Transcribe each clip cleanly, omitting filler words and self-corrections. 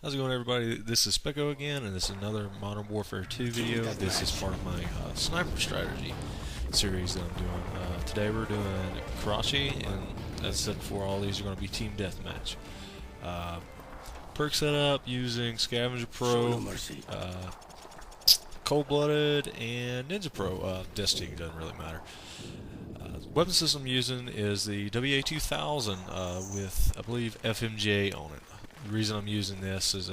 How's it going, everybody? This is Specko again, and this is another Modern Warfare 2 video. This is part of my sniper strategy series that I'm doing. Today we're doing Karachi, and as I said before, all these are going to be team deathmatch. Perk setup using Scavenger Pro, Cold-Blooded, and Ninja Pro. Destiny doesn't really matter. Weapon system I'm using is the AA-1200 with, I believe, FMJ on it. The reason I'm using this is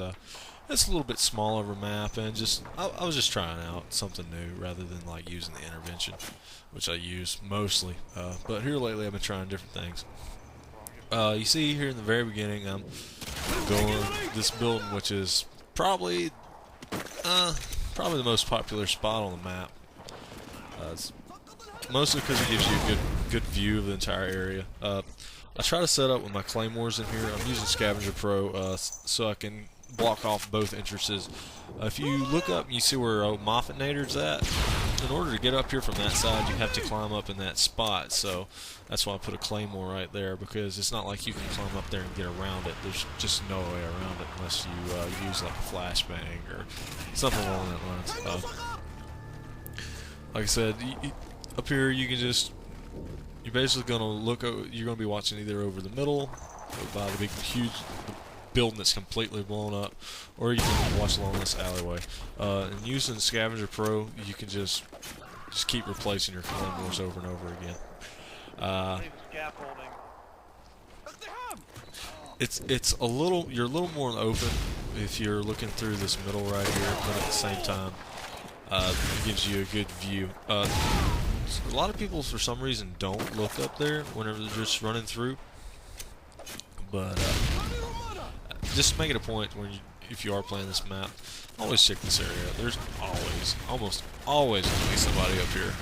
it's a little bit smaller of a map, and I was just trying out something new rather than like using the intervention, which I use mostly. But here lately I've been trying different things. You see here in the very beginning I'm going this building, which is probably the most popular spot on the map. It's mostly because it gives you a good view of the entire area. I try to set up with my claymores in here. I'm using Scavenger Pro so I can block off both entrances. If you look up and you see where Moffat Nader's at, in order to get up here from that side, you have to climb up in that spot. So that's why I put a claymore right there, because it's not like you can climb up there and get around it. There's just no way around it unless you use like a flashbang or something along that lines. Like I said, up here you can just... You're basically going to look. You're going to be watching either over the middle, by the big, huge building that's completely blown up, or you can watch along this alleyway. And using Scavenger Pro, you can just keep replacing your claymores over and over again. It's a little. You're a little more open if you're looking through this middle right here, but at the same time, it gives you a good view. A lot of people, for some reason, don't look up there whenever they're just running through. But just make it a point if you are playing this map, always check this area. There's almost always gonna be somebody up here.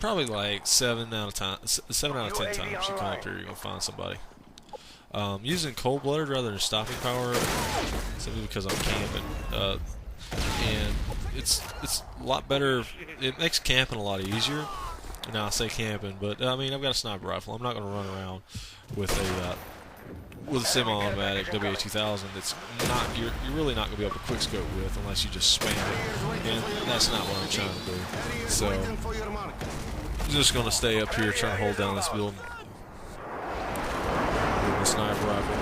Probably like 7 out of 10 times you come up here, you're gonna find somebody. Using cold-blooded rather than stopping power, simply because I'm camping. And it's a lot better. It makes camping a lot easier. Now I say camping, but I mean I've got a sniper rifle. I'm not going to run around with a semi-automatic AA-1200. It's not. You're really not going to be able to quickscope with unless you just spam it, and that's not what I'm trying to do. So I'm just going to stay up here trying to hold down this building with the sniper rifle.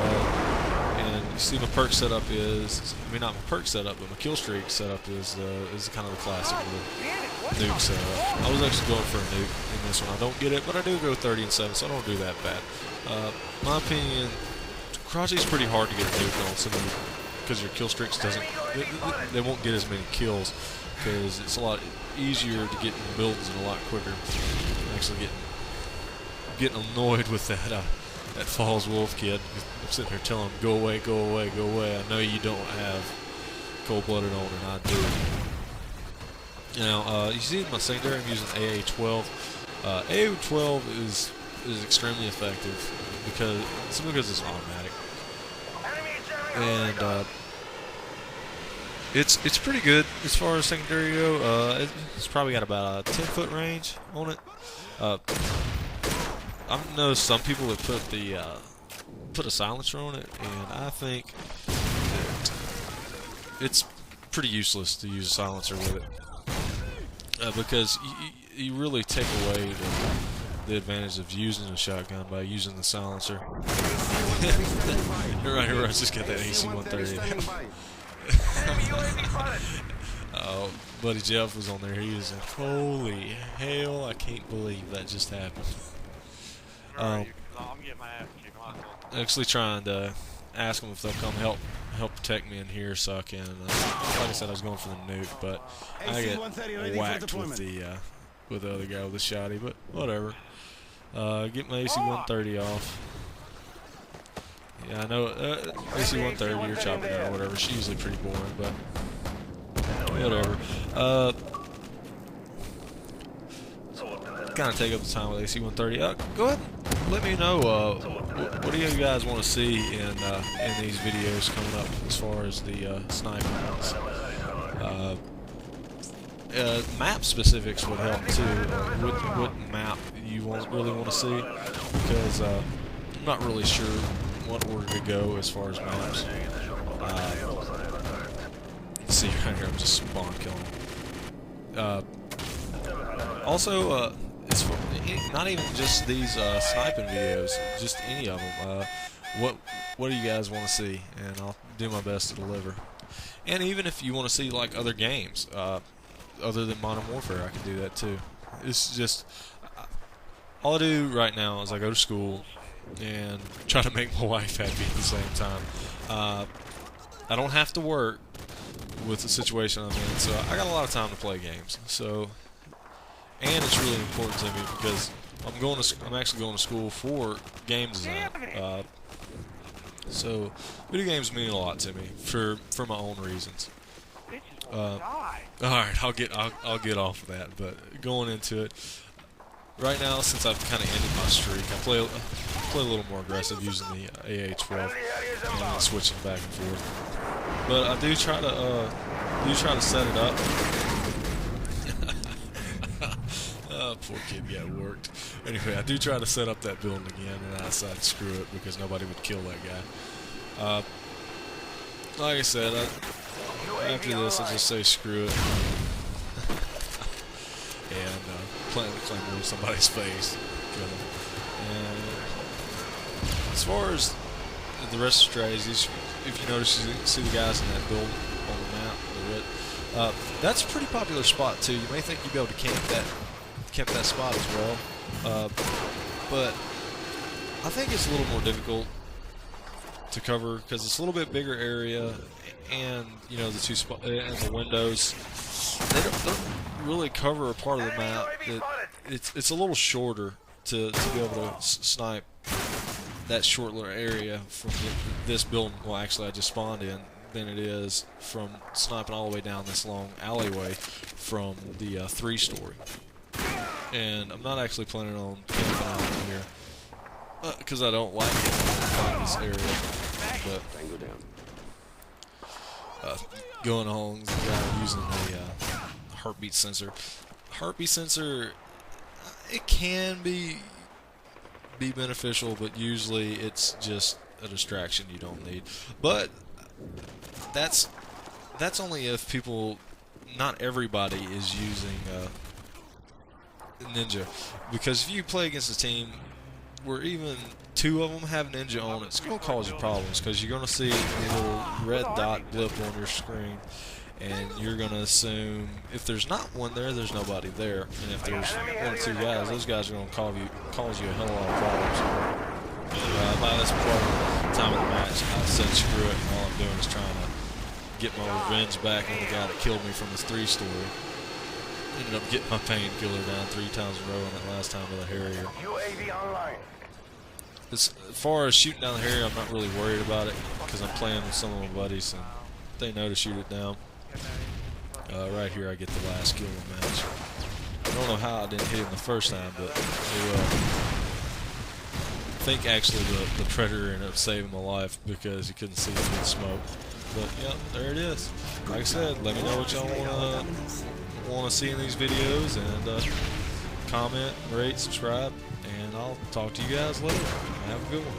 And you see my perk setup is, I mean not my perk setup, but my Killstreak setup is kind of the classic with the nuke setup. I was actually going for a nuke in this one. I don't get it, but I do go 30 and 7, so I don't do that bad. My opinion, Karachi's pretty hard to get a nuke on, simply because your Killstreaks they won't get as many kills, because it's a lot easier to get in buildings and a lot quicker. I'm actually getting annoyed with that. That Falls Wolf kid. I'm sitting here telling him, go away, go away, go away. I know you don't have cold-blooded on, and I do. Now, you see my secondary, I'm using AA-12. AA-12 is extremely effective simply because it's automatic. And it's pretty good as far as secondary go. It's probably got about a 10-foot range on it. I've noticed some people that put a silencer on it, and I think that it's pretty useless to use a silencer with it, because you really take away the advantage of using a shotgun by using the silencer. Right here, I just got that AC-130. Oh, buddy Jeff was on there. He was like, "Holy hell! I can't believe that just happened." Actually trying to ask them if they'll come help protect me in here, so I can. Like I said, I was going for the nuke, but I get whacked with the other guy with the shotty. But whatever. Get my AC-130 off. Yeah, I know AC-130 or chopper gun or whatever. She's usually pretty boring, but whatever. Kind of take up the time with AC-130. Go ahead and let me know what do you guys want to see in these videos coming up as far as the sniping ones. Map specifics would help too. What map you really want to see, because I'm not really sure what order to go as far as maps. You can see right here, I'm just spawn killing. Also, it's for, not even just these sniping videos, just any of them. What do you guys want to see? And I'll do my best to deliver. And even if you want to see like other games, other than Modern Warfare, I can do that too. It's just all I do right now is I go to school and try to make my wife happy at the same time. I don't have to work with the situation I'm in, so I got a lot of time to play games. So, and it's really important to me because I'm actually going to school for game design. So, video games mean a lot to me for my own reasons. All right, I'll get off of that. But going into it, right now, since I've kind of ended my streak, I play a little more aggressive using the AA-12 and switching back and forth. But I do try to set it up. Poor kid got worked. Anyway, I do try to set up that building again, and I decided screw it because nobody would kill that guy. Like I said, after this, I just say screw it, and plant the claymore in somebody's face. And as far as the rest of the strategies, if you notice, you see the guys in that build on the map, the red. That's a pretty popular spot too. You may think you'd be able to camp that spot as well, but I think it's a little more difficult to cover because it's a little bit bigger area, and you know and the windows, they don't really cover a part of the map that it's a little shorter to be able to snipe that short little area from this building. Well, actually, I just spawned in. Than it is from sniping all the way down this long alleyway from the 3-story. And I'm not actually planning on camping out in here because I don't like it in this area. But going on, the guy using the heartbeat sensor. Heartbeat sensor, it can be beneficial, but usually it's just a distraction you don't need. But that's only if people, not everybody is using Ninja, because if you play against a team where even 2 of them have Ninja on, it's going to cause you problems because you're going to see a little red dot blip on your screen, and you're going to assume if there's not one there, there's nobody there, and if there's 1 or 2 guys, those guys are going to cause you a hell of a lot of problems. By this time of the match, I said screw it, and all I'm doing is trying to get my revenge back on the guy that killed me from his 3-story. Ended up getting my painkiller down 3 times in a row on that last time with a Harrier. As far as shooting down the Harrier, I'm not really worried about it because I'm playing with some of my buddies and they know to shoot it down. Right here I get the last kill of the match. I don't know how I didn't hit him the first time, but I think actually the Predator ended up saving my life because he couldn't see the good smoke. But yeah, there it is. Like I said, let me know what y'all want to see in these videos, and comment, rate, subscribe, and I'll talk to you guys later. Have a good one.